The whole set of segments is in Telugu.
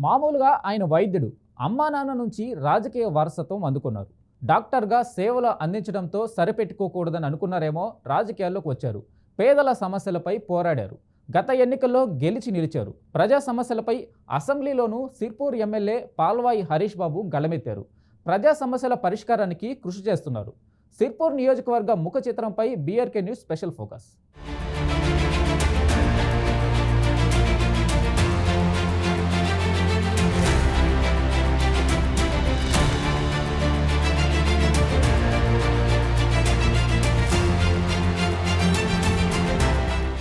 మామూలుగా ఆయన వైద్యుడు. అమ్మా నాన్న నుంచి రాజకీయ వారసత్వం అందుకున్నారు. డాక్టర్గా సేవలు అందించడంతో సరిపెట్టుకోకూడదని అనుకున్నారేమో రాజకీయాల్లోకి వచ్చారు. పేదల సమస్యలపై పోరాడారు. గత ఎన్నికల్లో గెలిచి నిలిచారు. ప్రజా సమస్యలపై అసెంబ్లీలోనూ సిర్పూర్ ఎమ్మెల్యే పాల్వాయి హరీష్ బాబు గళమెత్తారు. ప్రజా సమస్యల పరిష్కారానికి కృషి చేస్తున్నారు. సిర్పూర్ నియోజకవర్గ ముఖ చిత్రంపై బీఆర్కే న్యూస్ స్పెషల్ ఫోకస్.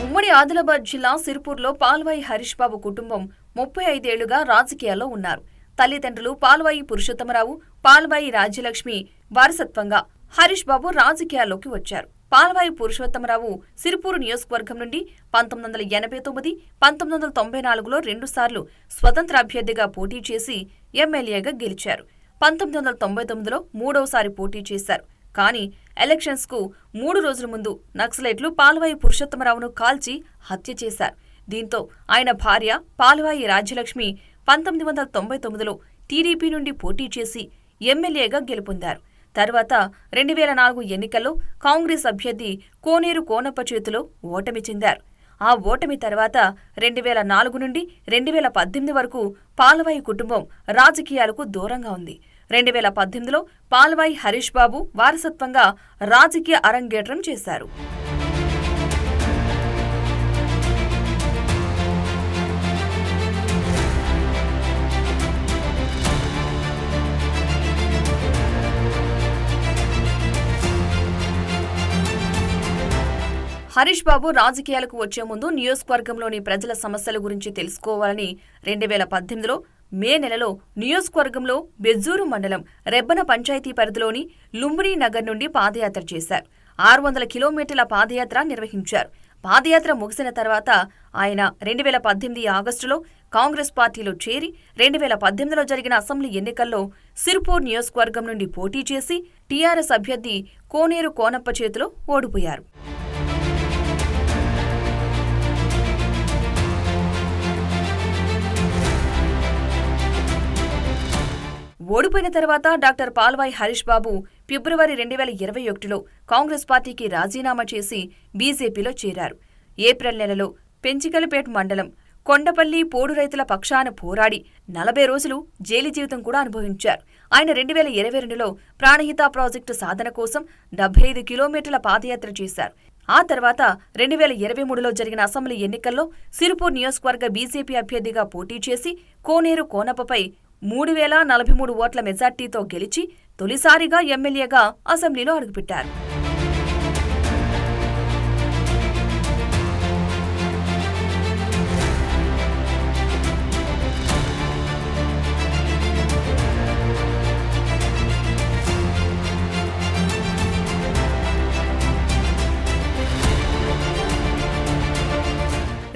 ఉమ్మడి ఆదిలాబాద్ జిల్లా సిర్పూర్లో పాల్వాయి హరీష్ బాబు కుటుంబం 35 ఏళ్లుగా రాజకీయాల్లో ఉన్నారు. తల్లిదండ్రులు పాల్వాయి పురుషోత్తమరావు, పాల్వాయి రాజ్యలక్ష్మి వారసత్వంగా హరీష్ బాబు రాజకీయాల్లోకి వచ్చారు. పాల్వాయి పురుషోత్తమరావు సిర్పూర్ నియోజకవర్గం నుండి 1989, 1994లో 2 సార్లు స్వతంత్ర అభ్యర్థిగా పోటీ చేసి ఎమ్మెల్యేగా గెలిచారు. 1999లో 3వసారి పోటీ చేశారు. కానీ ఎలక్షన్స్ కు 3 రోజుల ముందు నక్సలైట్లు పాల్వాయి పురుషోత్తమరావును కాల్చి హత్య చేశారు. దీంతో ఆయన భార్య పాల్వాయి రాజ్యలక్ష్మి 1999లో టీడీపీ నుండి పోటీ చేసి ఎమ్మెల్యేగా గెలుపొందారు. తర్వాత 2004 ఎన్నికల్లో కాంగ్రెస్ అభ్యర్థి కోనేరు కోనప్ప చేతిలో ఓటమి చెందారు. ఆ ఓటమి తర్వాత 2004 నుండి 2018 వరకు పాల్వాయి కుటుంబం రాజకీయాలకు దూరంగా ఉంది. 2018లో పాల్వాయి హరీష్ బాబు వారసత్వంగా రాజకీయ అరంగేట్రం చేశారు. హరీష్ బాబు రాజకీయాలకు వచ్చే ముందు నియోజకవర్గంలోని ప్రజల సమస్యల గురించి తెలుసుకోవాలని 2018లో మే నెలలో నియోజకవర్గంలో బెజ్జూరు మండలం రెబ్బన పంచాయతీ పరిధిలోని లుంబిని నగర్ నుండి పాదయాత్ర చేశారు. 600 కిలోమీటర్ల పాదయాత్ర నిర్వహించారు. పాదయాత్ర ముగిసిన తర్వాత ఆయన 2018 ఆగస్టులో కాంగ్రెస్ పార్టీలో చేరి 2018లో జరిగిన అసెంబ్లీ ఎన్నికల్లో సిర్పూర్ నియోజకవర్గం నుండి పోటీ చేసి టీఆర్ఎస్ అభ్యర్థి కోనేరు కోనప్ప చేతిలో ఓడిపోయారు. ఓడిపోయిన తర్వాత డాక్టర్ పాల్వాయి హరీష్ బాబు ఫిబ్రవరి 2021లో కాంగ్రెస్ పార్టీకి రాజీనామా చేసి బీజేపీలో చేరారు. ఏప్రిల్ నెలలో పెంచికలపేట మండలం కొండపల్లి పోడు రైతుల పక్షాన పోరాడి 40 రోజులు జైలు జీవితం కూడా అనుభవించారు. ఆయన 2022లో ప్రాణహిత ప్రాజెక్టు సాధన కోసం 75 కిలోమీటర్ల పాదయాత్ర చేశారు. ఆ తర్వాత 2023లో జరిగిన అసెంబ్లీ ఎన్నికల్లో సిర్పూర్ నియోజకవర్గ బీజేపీ అభ్యర్థిగా పోటీ చేసి కోనేరు కోనప్పపై 3043 ఓట్ల మెజార్టీతో గెలిచి తొలిసారిగా ఎమ్మెల్యేగా అసెంబ్లీలో అడుగుపెట్టారు.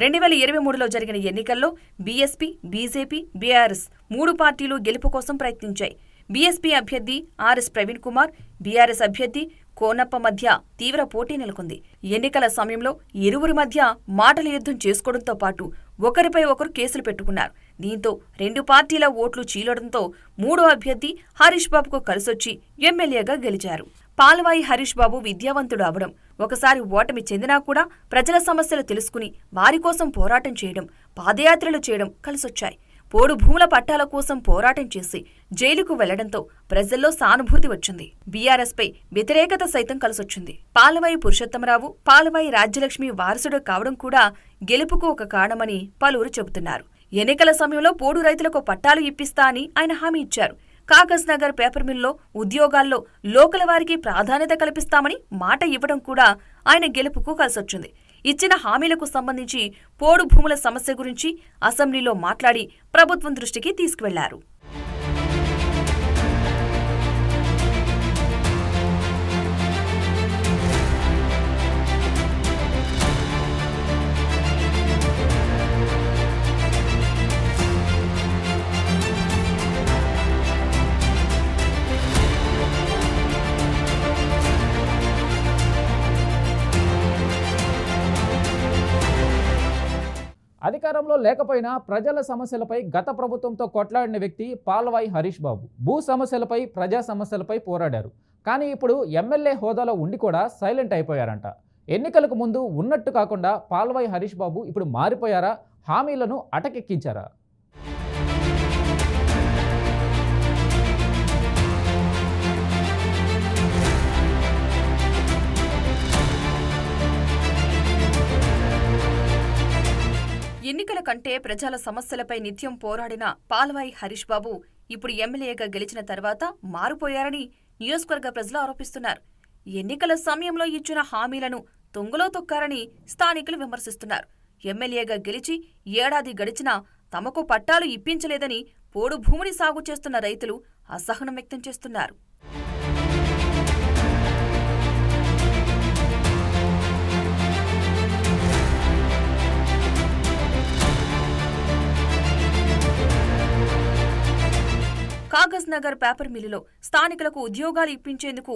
రెండు 2023లో జరిగిన ఎన్నికల్లో బీఎస్పీ, బీజేపీ, బీఆర్ఎస్ 3 పార్టీలు గెలుపు కోసం ప్రయత్నించాయి. బీఎస్పీ అభ్యర్థి ఆర్ఎస్ ప్రవీణ్ కుమార్, బీఆర్ఎస్ అభ్యర్థి కోనప్ప మధ్య తీవ్ర పోటీ నెలకొంది. ఎన్నికల సమయంలో ఇరువురి మధ్య మాటల యుద్ధం చేసుకోవడంతో పాటు ఒకరిపై ఒకరు కేసులు పెట్టుకున్నారు. దీంతో 2 పార్టీల ఓట్లు చీలడంతో 3వ అభ్యర్థి హరీష్ బాబుకు కలిసొచ్చి ఎమ్మెల్యేగా గెలిచారు. పాల్వాయి హరీష్ బాబు విద్యావంతుడు అవడం, ఒకసారి ఓటమి చెందినా కూడా ప్రజల సమస్యలు తెలుసుకుని వారి కోసం పోరాటం చేయడం, పాదయాత్రలు చేయడం కలిసొచ్చాయి. పోడు భూముల పట్టాల కోసం పోరాటం చేసి జైలుకు వెళ్లడంతో ప్రజల్లో సానుభూతి వచ్చింది. బీఆర్ఎస్పై వ్యతిరేకత సైతం కలిసొచ్చింది. పాల్వాయి పురుషోత్తమరావు, పాల్వాయి రాజ్యలక్ష్మి వారసుడు కావడం కూడా గెలుపుకు ఒక కారణమని పలువురు చెబుతున్నారు. ఎన్నికల సమయంలో పోడు రైతులకు పట్టాలు ఇప్పిస్తా అని ఆయన హామీ ఇచ్చారు. కాగజ్ నగర్ పేపర్ మిల్లో ఉద్యోగాల్లో లోకల వారికి ప్రాధాన్యత కల్పిస్తామని మాట ఇవ్వడం కూడా ఆయన గెలుపుకు కలిసొచ్చింది. ఇచ్చిన హామీలకు సంబంధించి పోడు భూముల సమస్య గురించి అసెంబ్లీలో మాట్లాడి ప్రభుత్వం దృష్టికి తీసుకువెళ్లారు. అధికార అధికారంలో లేకపోయినా ప్రజల సమస్యలపై గత ప్రభుత్వంతో కొట్లాడిన వ్యక్తి పాల్వాయి హరీష్ బాబు. భూ సమస్యలపై, ప్రజా సమస్యలపై పోరాడారు. కానీ ఇప్పుడు ఎమ్మెల్యే హోదాలో ఉండి కూడా సైలెంట్ అయిపోయారంట. ఎన్నికలకు ముందు ఉన్నట్టు కాకుండా పాల్వాయి హరీష్ బాబు ఇప్పుడు మారిపోయారా? హామీలను అటకెక్కించారా? ఎన్నికల కంటే ప్రజల సమస్యలపై నిత్యం పోరాడిన పాల్వాయి హరీష్ బాబు ఇప్పుడు ఎమ్మెల్యేగా గెలిచిన తర్వాత మారిపోయారని నియోజకవర్గ ప్రజలు ఆరోపిస్తున్నారు. ఎన్నికల సమయంలో ఇచ్చిన హామీలను తొంగలో తొక్కారని స్థానికులు విమర్శిస్తున్నారు. ఎమ్మెల్యేగా గెలిచి ఏడాది గడిచినా తమకు పట్టాలు ఇప్పించలేదని పోడు భూమిని సాగు చేస్తున్న రైతులు అసహనం వ్యక్తం చేస్తున్నారు. కాగజ్ నగర్ పేపర్ మిల్లులో స్థానికులకు ఉద్యోగాలు ఇప్పించేందుకు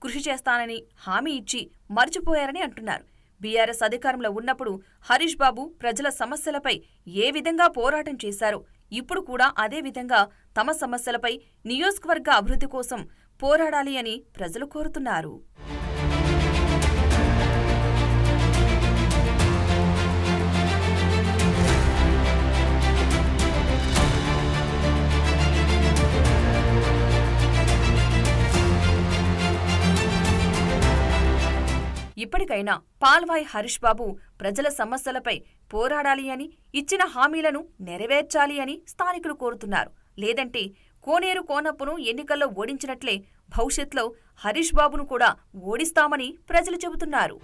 కృషి చేస్తానని హామీ ఇచ్చి మర్చిపోయారని అంటున్నారు. బీఆర్ఎస్ అధికారంలో ఉన్నప్పుడు హరీష్ బాబు ప్రజల సమస్యలపై ఏ విధంగా పోరాటం చేశారో ఇప్పుడు కూడా అదే విధంగా తమ సమస్యలపై నియోజకవర్గ అభివృద్ధి కోసం పోరాడాలి అని ప్రజలు కోరుతున్నారు. ఇప్పటికైనా పాల్వాయి హరీష్ బాబు ప్రజల సమస్యలపై పోరాడాలి అని, ఇచ్చిన హామీలను నెరవేర్చాలి అని స్థానికులు కోరుతున్నారు. లేదంటే కోనేరు కోనప్పను ఎన్నికల్లో ఓడించినట్లే భవిష్యత్తులో హరీష్ బాబును కూడా ఓడిస్తామని ప్రజలు చెబుతున్నారు.